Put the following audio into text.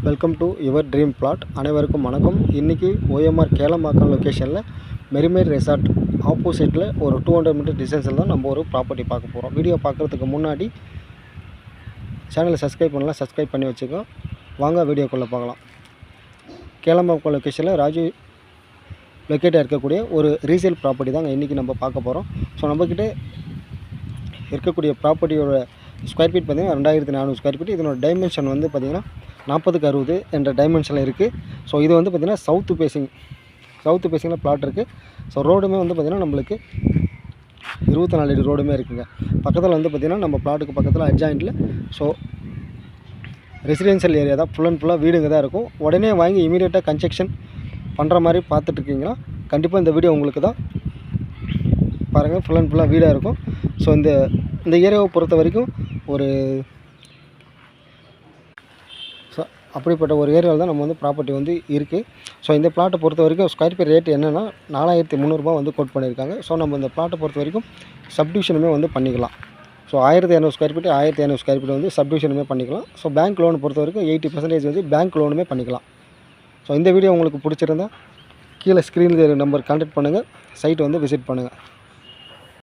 Welcome to your dream plot. அனைவருக்கும் வணக்கம். இன்றைக்கி ஓஎம்ஆர் கேளம்பாக்கம் லொக்கேஷனில் மெரிமைர் ரெசார்ட் ஆப்போசிட்டில் ஒரு 200 மீட்டர் டிஸ்டன்ஸில் தான் நம்ம ஒரு ப்ராப்பர்ட்டி பார்க்க போகிறோம். வீடியோ பார்க்குறதுக்கு முன்னாடி சேனலை சப்ஸ்கிரைப் பண்ணலாம், சப்ஸ்கிரைப் பண்ணி வச்சுக்கோ. வாங்க வீடியோக்குள்ளே பார்க்கலாம். கேளம்பாக்கம் லொக்கேஷனில் ராஜீவ் லொக்கேட்டாக இருக்கக்கூடிய ஒரு ரீசேல் ப்ராப்பர்ட்டி தாங்க இன்றைக்கி நம்ம பார்க்க போகிறோம். ஸோ நம்மக்கிட்ட இருக்கக்கூடிய ப்ராப்பர்ட்டியோட ஸ்கொயர் ஃபீட் பார்த்திங்கன்னா 2400 ஸ்கொயர் ஃபீட். இதனோட டைமென்ஷன் வந்து பார்த்திங்கன்னா 40x60 என்ற டைமென்ஷனில் இருக்குது. ஸோ இது வந்து பார்த்திங்கன்னா சவுத்து பேசிங்கில் பிளாட் இருக்குது. ஸோ ரோடுமே வந்து பார்த்திங்கன்னா நம்மளுக்கு 24 அடி ரோடுமே இருக்குங்க. பக்கத்தில் வந்து பார்த்திங்கன்னா நம்ம பிளாட்டுக்கு பக்கத்தில் அட்ஜாயிண்டில் ஸோ ரெசிடென்ஷியல் ஏரியா தான், ஃபுல் அண்ட் ஃபுல்லாக வீடுங்க தான் இருக்கும். உடனே வாங்கி இமீடியட்டாக கன்ஸ்ட்ரக்ஷன் பண்ணுற மாதிரி பார்த்துட்ருக்கீங்களா, கண்டிப்பாக இந்த வீடியோ உங்களுக்கு தான். பாருங்கள், ஃபுல் அண்ட் ஃபுல்லாக வீடாக இருக்கும். ஸோ இந்த ஏரியாவை பொறுத்த வரைக்கும் ஒரு அப்படிப்பட்ட ஒரு ஏரியாவில் தான் நம்ம வந்து ப்ராப்பர்ட்டி வந்து இருக்குது. ஸோ இந்த பிளாட்டை பொறுத்த வரைக்கும் ஸ்கொயர் ஃபீட் ரேட் என்னென்னா 4300 வந்து கோட் பண்ணியிருக்காங்க. ஸோ நம்ம இந்த பிளாட்டை பொறுத்த வரைக்கும் சப்டிவிஷனுமே வந்து பண்ணிக்கலாம். So 1200 square feet 1200 square feet வந்து சப்டிவிஷனுமே பண்ணிக்கலாம். ஸோ பேங்க் லோன் பொறுத்த வரைக்கும் 80% வந்து பேங்க் லோனுமே பண்ணிக்கலாம். ஸோ இந்த வீடியோ உங்களுக்கு பிடிச்சிருந்தா கீழே ஸ்க்ரீனில் நம்பர் கான்டாக்ட் பண்ணுங்கள், சைட்டை வந்து விசிட் பண்ணுங்கள்.